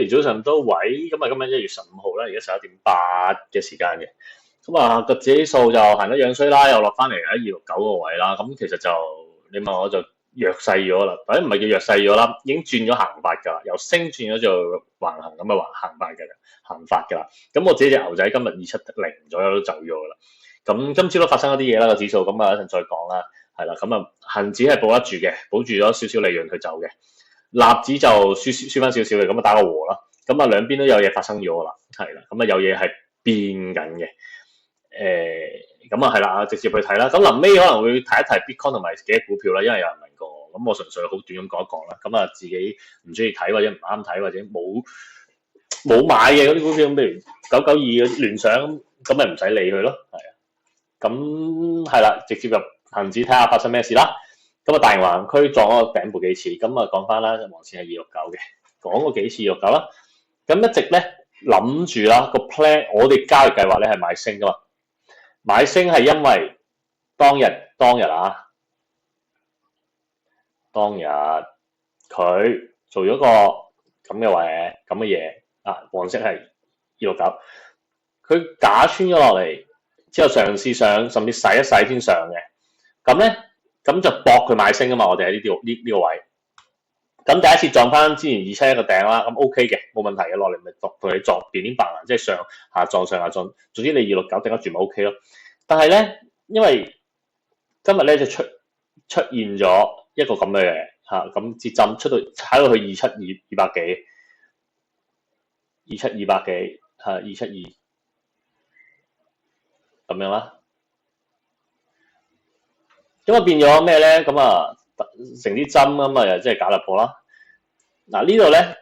早上都位，咁啊今日1月15號啦，而家11點8嘅時間嘅，咁啊個指數就行得樣衰啦，又落翻嚟喺269個位啦，咁其實就你問我就弱勢咗啦，或者唔係叫弱勢咗啦，已經轉咗行法㗎啦，由升轉咗做橫行咁嘅行法㗎啦，咁我自己隻牛仔今日270左右都走咗㗎啦，咁今朝都發生咗啲嘢啦個指數，咁啊一陣再講啦，係啦，咁啊恆指係保得住嘅，保住咗少少利潤去走嘅。納指就輸翻少少嘅，咁啊打個和啦，咁啊兩邊都有嘢發生咗啦，係啦，咁啊有嘢係變緊嘅，咁啊係啦，直接去睇啦，咁臨尾可能會提一提 Bitcoin 同埋幾隻股票啦，因為有人問過我，咁我純粹好短咁講一講啦，咁啊自己唔中意睇或者唔啱睇或者冇買嘅嗰啲股票，譬如992嘅聯想，咁咪唔使理佢咯，係啊，咁係啦，直接入恒指睇下發生咩事啦。咁啊，大型橫區撞咗個頂部幾次，咁啊講翻啦，黃線係269嘅，講過幾次269啦。咁一直咧諗住啦，個 plan 我哋交易計劃咧係買升噶嘛，買升係因為當日佢做咗個咁嘅嘢啊，黃色係269，佢假穿咗落嚟之後嘗試上，甚至洗一洗先上嘅，咁咧。咁就搏佢買升啊嘛！我哋喺呢個位，咁第一次撞翻之前271個頂啦，咁 OK 嘅，冇問題嘅，落嚟咪同你撞變點白銀，即係上下撞，總之你269頂得住咪 OK 咯。但係咧，因為今日咧就出現咗一個咁嘅嘢嚇，咁接針出到踩到去27200幾，27200幾嚇272咁樣啦。咁啊變咗咩咧？咁啊成啲針咁啊，又即係假突破啦。嗱呢度咧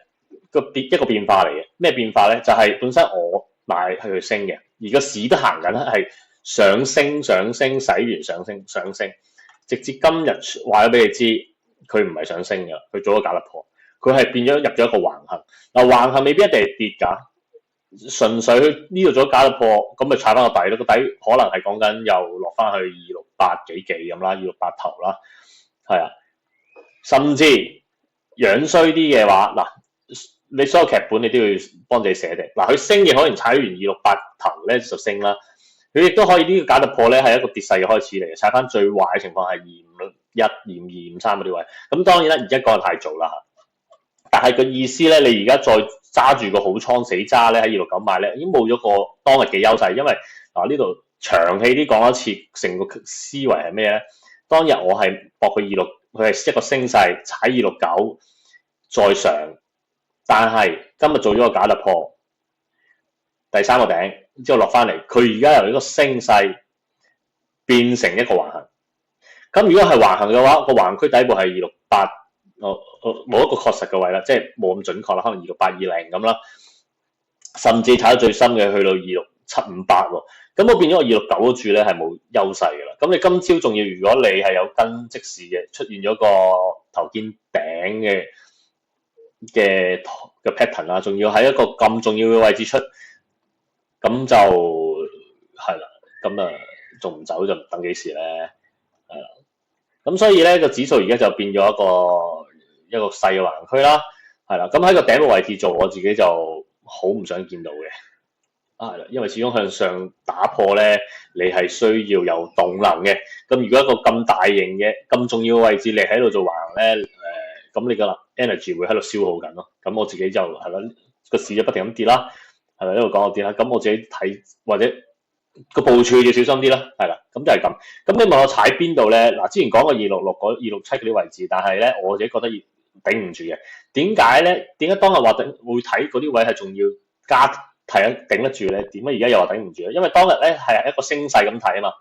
一個變化嚟嘅，咩變化咧？就係本身我買係去升嘅，而個市都行緊係上升，洗完上升，直至今日話咗俾你知，佢唔係上升嘅，佢做咗假突破，佢係變咗入咗一個橫行。嗱橫行未必一定係跌㗎。純粹呢度做假突破，咁咪踩翻個底咯。個底可能係講緊又落翻去268幾咁啦，268頭啦，係啊。甚至樣衰啲嘅話，嗱，你所有劇本你都要幫自己寫定。嗱，佢升嘅可能踩完268頭咧就升啦，佢亦都可以呢個假突破咧係一個跌勢嘅開始嚟嘅，踩翻最壞嘅情況係251、252、253嗰啲位。咁當然啦，而家講得太早啦，但係個意思咧，你而家再揸住個好倉死揸咧，喺269買咧，已經冇咗個當日嘅優勢，因為呢度長氣啲講一次，成個思維係咩咧？當日我係博佢26，佢係一個升勢，踩269再上，但係今日做咗個假突破，第三個頂之後落翻嚟，佢而家由一個升勢變成一個橫行。咁如果係橫行嘅話，個橫區底部係268。冇一個確實嘅位啦，即係冇咁準確啦，可能26820咁啦，甚至踩到最深嘅去到26758喎，咁我變咗我269嗰注咧係冇優勢嘅啦。咁你今朝仲要，如果你係有跟即時嘅出現咗個頭肩頂嘅 pattern 啦，仲要喺一個咁重要嘅位置出，咁就係啦，咁啊仲唔走就等幾時咧？係啦，咁所以咧個指數而家就變咗一個細嘅橫區啦，係啦，咁喺個頂部位置做，我自己就好唔想見到嘅，係啦，因為始終向上打破咧，你係需要有動能嘅，咁如果一個咁大型嘅、咁重要嘅位置你喺度做橫行咧，咁你個 energy 會喺度消耗緊咯，咁我自己就係啦，個市就不停咁跌啦，係咪一路講我跌啦，咁我自己睇或者個部署要小心啲啦，係啦，咁就係咁。咁你問我踩邊度咧？嗱，之前講過266嗰267嗰啲位置，但係咧我自己覺得頂唔住嘅。點解咧？點解當日話會睇嗰啲位係仲要頂得住咧？點解而家又話頂唔住咧？因為當日咧係一個升勢咁睇啊嘛。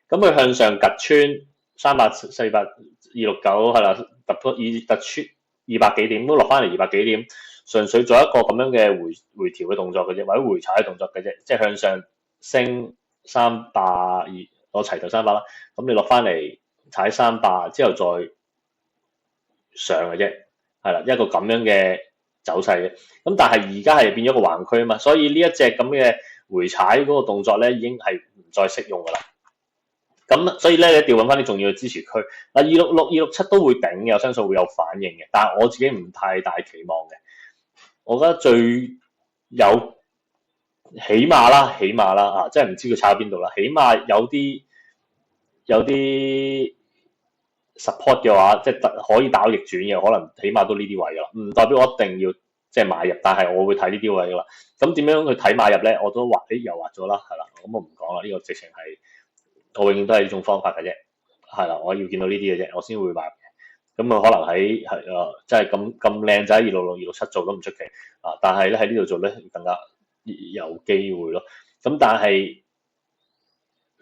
咁佢向上趌穿300、400、269係啦，突穿200幾點都落翻嚟200幾點，純粹做一個咁樣嘅回調嘅動作嘅啫，或者回踩嘅動作嘅啫，即係向上升300，我齊頭300啦。咁你落翻嚟踩300之後再上嘅啫，係啦，一個咁樣嘅走勢嘅。咁但係而家係變咗個橫區啊嘛，所以呢一隻咁嘅回踩嗰個動作咧，已經係唔再適用噶啦。咁所以咧，你一定要揾翻啲重要嘅支持區。嗱，266、267都會頂嘅，我相信會有反應嘅。但係我自己唔太大期望嘅。我覺得最有起碼啦啊，即係唔知佢炒喺邊度啦，起碼有啲 support 嘅話，即係可以打到逆轉嘅，可能起碼都呢啲位噶啦，唔代表我一定要即係買入，但係我會睇呢啲位噶啦。咁點樣去睇買入咧？我都又畫咗啦，係啦，咁我唔講啦，呢個直情係我永遠都係呢種方法嘅啫，係啦，我要見到呢啲嘅啫，我先會買入嘅。咁啊，可能喺即係咁靚仔266、267做都唔出奇啊，但係咧喺呢度做咧更加有機會咯。咁但係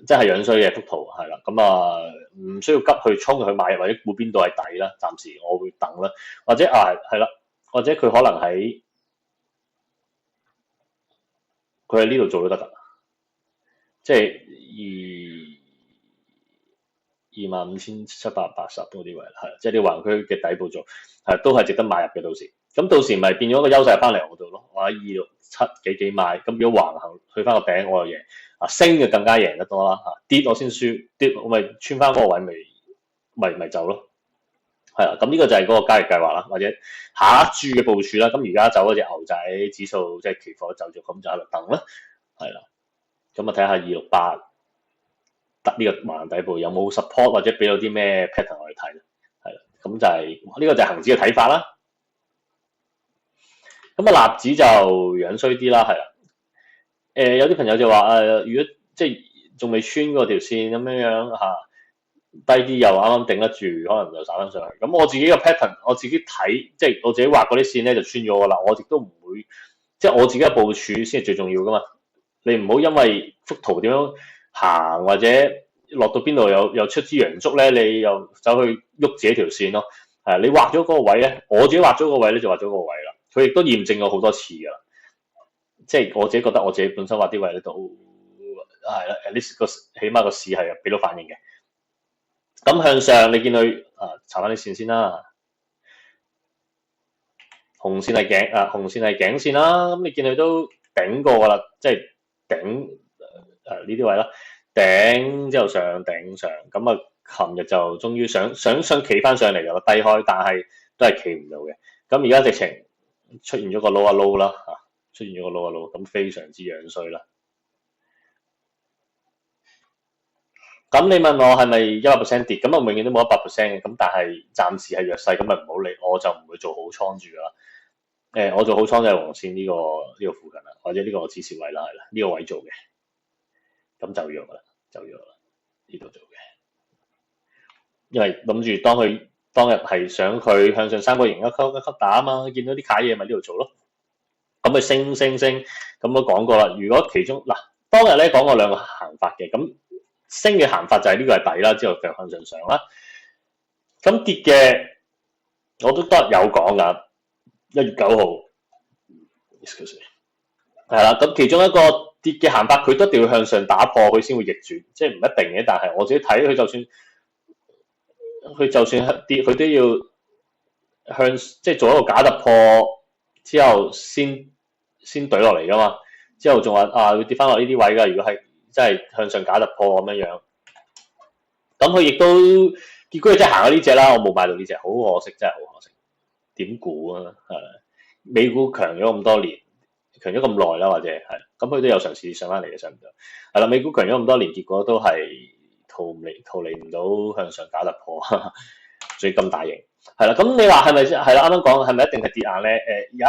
真係樣衰嘅幅圖係啦，咁唔需要急去衝去買入或者估邊度係底啦，暫時我會等啦，或者係啦，或者佢可能佢喺呢度做都得㗎，即係25,780嗰啲位係，即係啲橫區嘅底部做係都係值得買入嘅，到時咁到時咪變咗個優勢翻嚟我度咯，我喺267幾買，咁如果橫行去翻個頂我又贏，升就更加贏得多啦嚇，跌我先輸，跌我咪穿翻嗰個位咪走咯，係啦，咁呢個就係嗰個交易計劃啦，或者下一注嘅部署啦，咁而家走嗰隻牛仔指數即係期貨走咗，咁就喺度等啦，係啦，咁睇下268。得呢個橫行底部有冇 support 或者俾到啲咩 pattern 我哋睇，係啦，咁就係呢個就係恆指嘅睇法啦。咁納指就樣衰啲啦，係啦。有啲朋友就話如果即係仲未穿嗰條線咁樣低啲又啱啱頂得住，可能就炒翻上去。咁我自己個 pattern，我自己睇即係我自己畫嗰啲線咧就穿咗㗎啦，我亦都唔會即係我自己嘅部署先係最重要㗎嘛。你唔好因為幅圖點樣行或者落到邊度又出支陽燭咧，你又走去喐自己條線咯。係你畫咗嗰個位咧，我自己畫咗個位咧就畫咗個位啦。佢亦都驗證過好多次㗎啦。即係我自己覺得我自己本身畫啲位咧都係啦，at least 起碼個市係俾到反應嘅。咁向上你見佢查翻啲線先啦。紅線係頸線啦。咁你見佢都頂過㗎啦，即係頂呢啲位啦。頂之後上頂上，咁琴日就終於想企翻上嚟㗎啦，低開，但係都係企唔到嘅。咁而家直情出現咗個 low 一 low 啦，出現咗個 low 一 low，咁非常之樣衰啦。咁你問我係咪100%跌？咁我永遠都冇100%嘅，咁但係暫時係弱勢，咁咪唔好理，我就唔會做好倉住㗎啦。我做好倉就係黃線呢個附近啦，或者呢個止蝕位啦，係啦，呢個位做嘅。咁就弱啦，呢度做嘅，因為諗住當日係想佢向上三角形一級打啊嘛，見到啲卡嘢咪呢度做咯，咁佢升，咁我講過啦，如果其中當日咧講過兩個行法嘅，咁升嘅行法就係呢個係底啦，之後繼續向上上啦，咁跌嘅我都有講噶，1月9號，excuse me，係啦，咁其中一個跌嘅行法，佢都一定要向上打破，佢先會逆轉，即係唔一定嘅。但係我自己睇佢就算跌，佢都要向即係做一個假突破之後先懟落嚟噶嘛。之後仲話會跌翻落呢啲位㗎。如果係真係向上假突破咁樣，咁佢亦都結果佢真係行咗呢隻啦。我冇買到呢隻，好可惜，真係好可惜。點估啊？係美股強咗咁多年。強咗咁耐啦，或者係咁，佢都有嘗試上翻嚟嘅，上唔到係啦。美股強咗咁多年，結果都係逃離唔到向上假突破，所以咁大型係啦。咁你話係咪係啦？啱啱講係咪一定係跌硬咧？有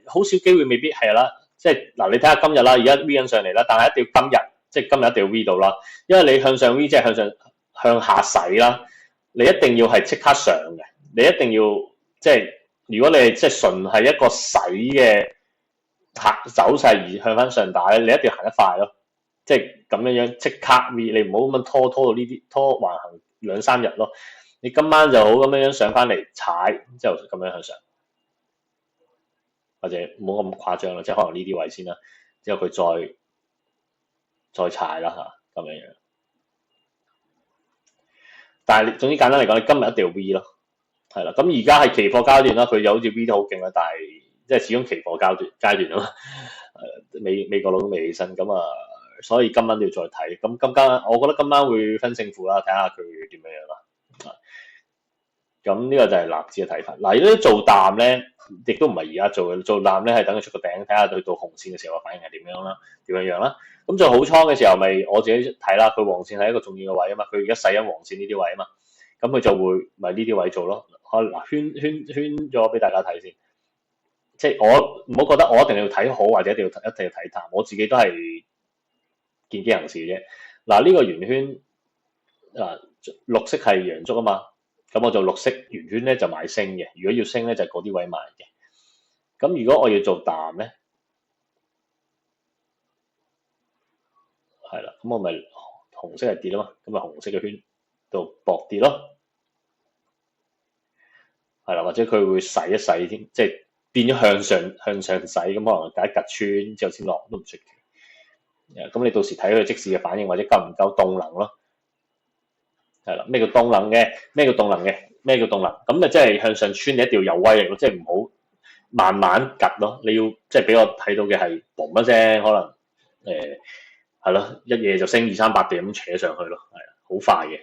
好少機會，未必係啦。即係你睇下今日啦，而家 V 緊上嚟啦，但係一定要今日，即係今日一定要 V 到啦，因為你向上 V 即係向下洗啦，你一定要係即刻上嘅，你一定要即係如果你係即係純係一個洗嘅。走勢而向翻上打咧，你一定要行得快咯，即係咁樣即刻 V，你唔好咁樣拖到呢啲拖橫行2-3日咯。你今晚就好咁樣上翻嚟踩，之後咁樣向上，或者唔好咁誇張啦，即係可能呢啲位先啦，之後佢再踩啦咁樣。但係總之簡單嚟講，你今日一定要 V 咯，係啦。咁而家係期貨階段啦，佢又好似 V 得好勁啦，但係。即係始終期貨階段啊嘛，美國佬都未起身，咁所以今晚都要再睇。咁我覺得今晚會分勝負啦，睇下佢點樣啦。咁呢個就係納指嘅睇法。嗱，如果做淡咧，亦都唔係而家做嘅，做淡咧係等佢出個頂，睇下佢到紅線嘅時候嘅反應係點樣啦，咁做好倉嘅時候，咪我自己睇啦。佢黃線係一個重要嘅位啊嘛，佢而家使緊黃線呢啲位啊嘛，咁佢就會咪呢啲位做咯。嗱，圈咗俾大家睇先，即係我唔好覺得我一定要睇好或者一定要睇淡，我自己都係見機行事嘅啫。嗱，呢個圓圈綠色係陽燭啊嘛，咁我就綠色圓圈咧就買升嘅。如果要升咧就嗰啲位買嘅。咁如果我要做淡咧，係啦，咁我咪紅色係跌啊嘛，咁咪紅色嘅圈度搏跌咯，係啦，或者佢會洗一洗添，即係變咗向上洗，咁可能隔一隔穿之後先落都唔出奇。咁你到時睇佢即時嘅反應或者夠唔夠動能咯。係啦，咩叫動能嘅？咩叫動能嘅？咩叫動能？咁咪即係向上穿，你一定要有威力咯，即係唔好慢慢趌咯。你要即係俾我睇到嘅係嘣一聲，可能係咯，一夜就升200-300點咁扯上去咯，係啊，好快嘅，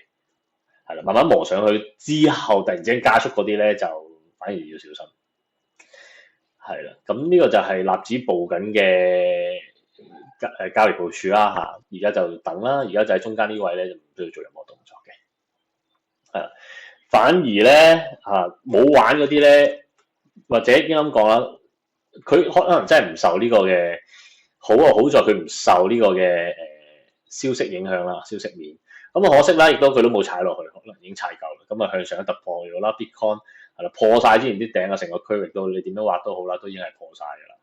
係啦，慢慢磨上去之後，突然之間加速嗰啲咧，就反而要小心。係啦，咁呢個就係納指步緊嘅交易部署啦嚇，而家就等啦，而家就喺中間呢位咧就唔需要做任何動作嘅，係啦，反而咧冇玩嗰啲咧，或者應該咁講啦，佢可能真係唔受呢個嘅好在佢唔受呢個嘅消息影響啦，消息面咁可惜啦，亦都佢都冇踩落去，可能已經踩夠啦，咁啊向上突破咗啦 ，Bitcoin 係啦破晒之前啲頂啊，成個區域都你點樣畫都好啦，都已經係破晒㗎啦，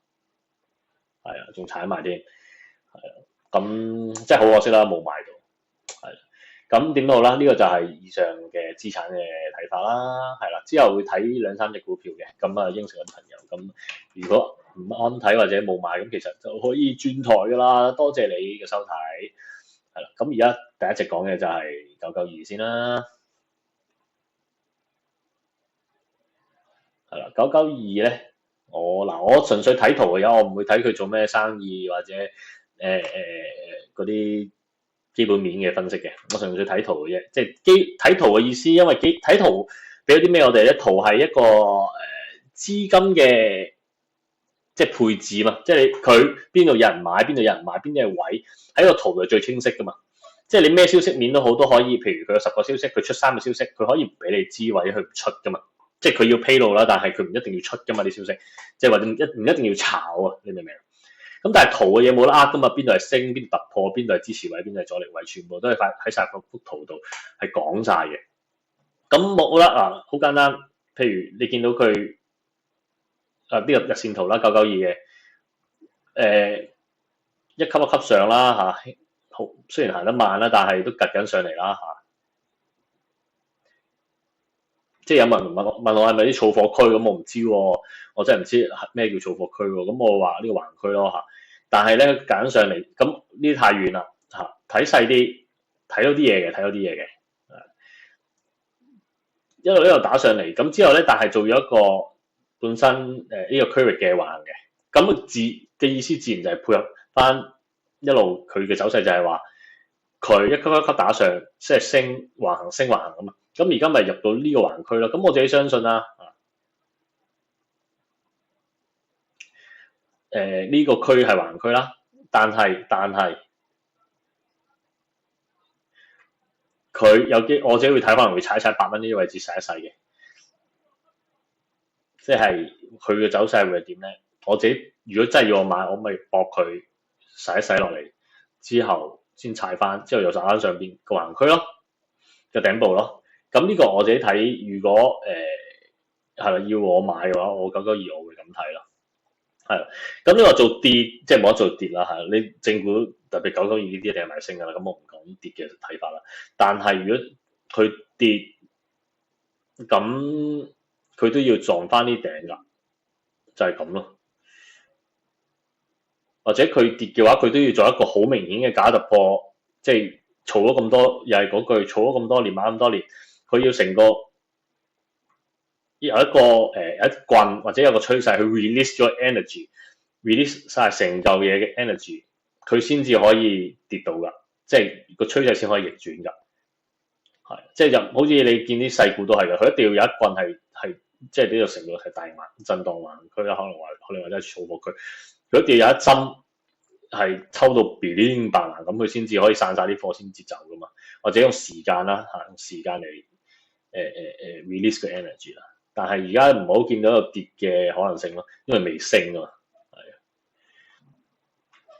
係啊，仲踩埋添。係啊，咁即係好可惜啦，冇買到。係，咁點都好啦，呢個就係以上嘅資產嘅睇法啦。係啦，之後會睇2-3隻股票嘅，咁啊應承緊朋友。咁如果唔啱睇或者冇買，咁其實就可以轉台噶啦。多謝你嘅收睇。係啦，咁而家第一隻講嘅就係992先啦。係啦，992咧，我純粹睇圖嘅，我唔會睇佢做咩生意或者嗰啲基本面嘅分析嘅，我純粹睇圖嘅啫，即係睇圖嘅意思，因為睇圖俾咗啲咩我哋咧，圖係一個資金嘅即係配置嘛，即係佢邊度有人買，邊度有人買，邊啲係位喺個圖度最清晰噶嘛，即係你咩消息面都好都可以，譬如佢有10個消息，佢出3個消息，佢可以唔俾你知或者佢唔出噶嘛，即係佢要披露啦，但係佢唔一定要出噶嘛啲消息，即係或者唔一定要炒啊，你明唔明？咁但係圖嘅嘢冇得呃噶嘛，邊度係升，邊度突破，邊度係支持位，邊度係阻力位，全部都係喺晒個幅圖度係講晒嘅。咁冇啦好簡單，譬如你見到佢呢個日線圖啦，992嘅一級一級上啦好雖然行得慢啦，但係都趌緊上嚟啦即係有人問我係咪啲儲貨區，咁我唔知喎，我真係唔知咩叫儲貨區喎，咁我話呢個橫區咯但係咧揀上嚟，咁呢啲太遠啦睇細啲，睇到啲嘢嘅，一路打上嚟，咁之後咧，但係做咗一個本身呢個區域嘅橫嘅，咁嘅意思自然就係配合翻一路佢嘅走勢，就係話佢一級一級打上，即係升橫行啊嘛。咁而家咪入到呢個橫區咯，咁我自己相信啦，呢個區係橫區啦，但係佢有啲我自己會睇，可能會踩8蚊呢啲位置洗一洗嘅，即係佢嘅走勢會係點咧？我自己如果真係要我買，我咪搏佢洗一洗落嚟之後先踩翻，之後又踩翻上邊個橫區咯，個頂部咯。咁呢個我自己睇，如果係啦要我買嘅話，我992我會咁睇咯。係啦，咁呢個做跌即係冇得做跌啦你正股特別992呢啲一定係買升噶啦，咁我唔講跌嘅睇法啦。但係如果佢跌，咁佢都要撞翻啲頂噶，就係咁咯。或者佢跌嘅話，佢都要做一個好明顯嘅假突破，即係儲咗咁多，又係嗰句儲咗咁多年買咁多年，佢要成個有一個有一棍或者有個趨勢去 release 咗 energy，release 晒成嚿嘢嘅 energy， 佢先至可以跌到噶，即係個趨勢先可以逆轉噶。係即係就好似你見啲細股都係嘅，佢一定要有一棍係即係呢個成個係大橫震盪橫區啦，可能或者係儲貨區，佢一定要有一針係抽到 bling 白藍咁，佢先至可以散晒啲貨先至走噶嘛，或者用時間啦嚇，用時間嚟release 個 energy 啦。但係而家唔好見到有跌嘅可能性咯，因為未升啊嘛，係啊，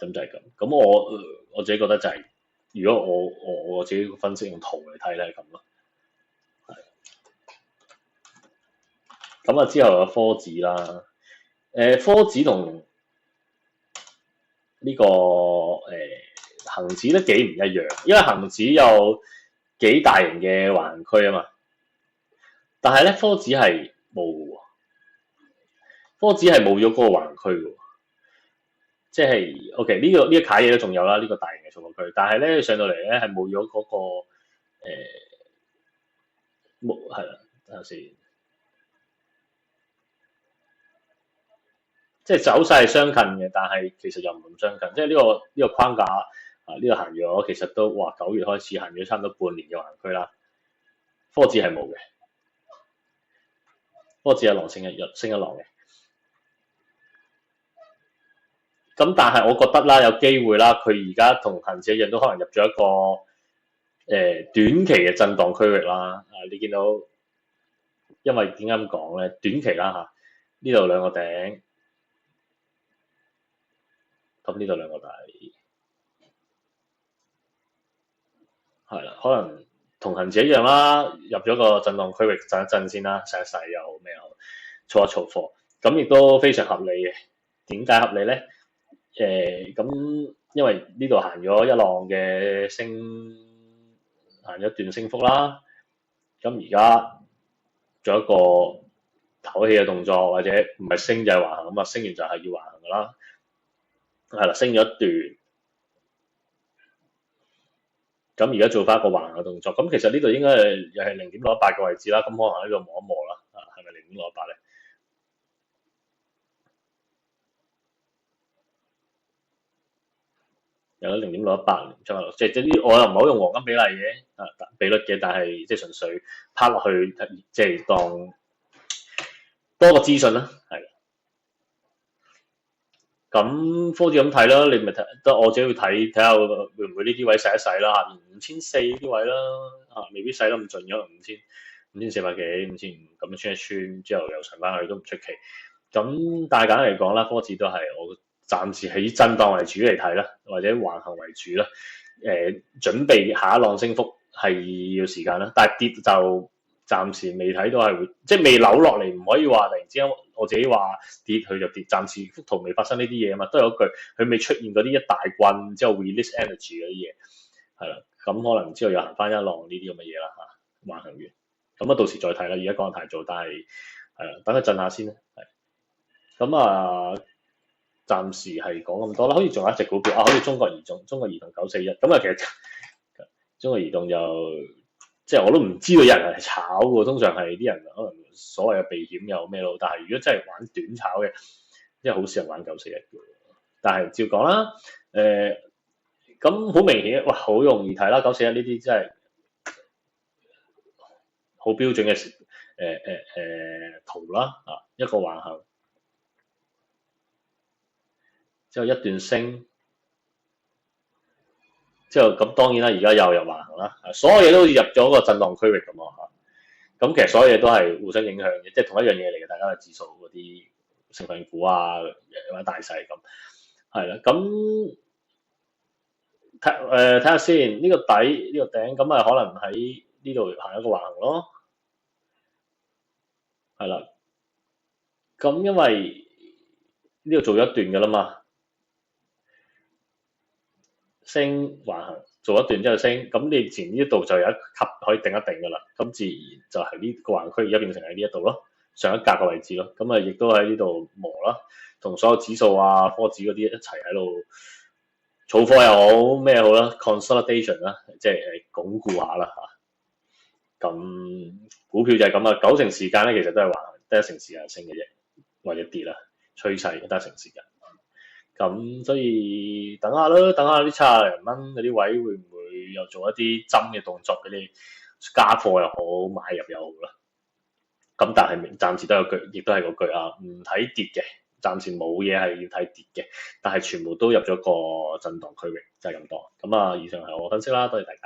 咁就係咁。咁我自己覺得就係、如果我自己分析用圖嚟睇咧係咁咯。咁啊之後有科指啦，科指同呢個恒指都幾唔一樣，因為恒指有幾大型嘅橫區啊嘛，但係咧科指係冇嘅喎，科指係冇咗嗰個橫區嘅喎，即係 OK 呢個卡嘢都仲有啦，呢個大型嘅儲貨區，但係咧上到嚟咧係冇咗嗰個冇係啦，等下先，即係走勢係相近嘅，但係其實又唔咁相近，即係呢個框架啊，呢個行咗其實都哇9月開始行咗差唔多半年嘅橫區啦，科指係冇嘅，科指一浪升一浪嘅。咁但係我覺得啦，有機會啦，佢而家同恒指一樣，都可能入咗一個短期嘅震盪區域啦。你見到，因為點解咁講咧？短期啦嚇，呢度兩個頂，咁呢度兩個底，係啦，可能同恒指一樣啦，入咗個震盪區域震一震先啦，洗一洗又咩又儲一儲貨，咁亦都非常合理嘅。點解合理咧？咁因為呢度行咗一浪嘅行咗一段升幅啦，咁而家做一個唞氣嘅動作，或者唔係升就係橫行咁啊，升完就係要橫行噶啦，係啦，升咗一段，咁而家做翻一個橫行嘅動作，咁其實呢度應該係又係0.68嘅位置啦，咁可能喺度摸一摸啦，係咪0.68咧？有咗0.618，即係啲我又唔係好用黃金比例嘅比率嘅，但係即係純粹拋落去，即係當多個資訊啦，係。咁科指咁睇啦，你咪睇得我自己去睇下會唔會呢啲位洗一洗啦，下面5400呢啲位啦，未必洗得咁盡咗5400幾5500咁樣穿一穿之後又上翻去都唔出奇。咁但係簡單嚟講啦，科指都係我暫時係以震盪為主嚟睇啦，或者橫行為主啦。準備下一浪升幅係要時間啦，但係跌就暫時未睇到係會，即係未扭落嚟，唔可以話突然之間我自己話跌佢就跌，暫時幅圖未發生呢啲嘢啊嘛，都有一句佢未出現嗰啲一大棍之後 release energy 嗰啲嘢，係啦，咁可能之後又行翻一浪呢啲咁嘅嘢啦嚇，橫行完，咁啊到時再睇啦，而家講得太早，但係係啦，等佢震下先啦，係，咁暫時係講咁多啦，好似仲有一隻股票好似中國移動941，咁其實中國移動就即係我都唔知道有人係炒嘅，通常係啲人可能所謂嘅避險又咩咯，但係如果真係玩短炒嘅，即係好少人玩941嘅，但係照講啦，咁好明顯，哇，好容易睇啦，941呢啲真係好標準嘅圖啦，一個橫行。之後一段升，之後咁當然啦，而家又入橫行啦，所有嘢都好似入咗個震盪區域咁啊！咁其實所有嘢都係互相影響嘅，即係同一樣嘢嚟嘅，大家嘅指數嗰啲成分股啊，或者大細咁，係啦，咁睇下先，呢個底呢個頂咁啊，可能喺呢度行一個橫行咯，係啦，咁因為呢度做咗一段㗎啦嘛。升橫行做一段之後升，咁你前呢度就有一級可以定一定噶啦，咁自然就係呢個橫區而家變成喺呢一度咯，上一格嘅位置咯，咁亦都喺呢度磨啦，同所有指數啊、科指嗰啲一齊喺度儲貨又好咩好啦 ，consolidation 啦，即係鞏固下啦嚇。咁股票就係咁啊，90%時間咧其實都係橫行，得1成時間升嘅啫，或者跌啦，趨勢得1成時間。咁所以等下啦，等下啲70零蚊嗰啲位會唔會又做一啲針嘅動作俾你加貨又好，買入又好啦。咁但係暫時都有句，亦都係嗰句啊，唔睇跌嘅，暫時冇嘢係要睇跌嘅，但係全部都入咗個震盪區域，就係咁多。咁啊，以上係我分析啦，多謝大家。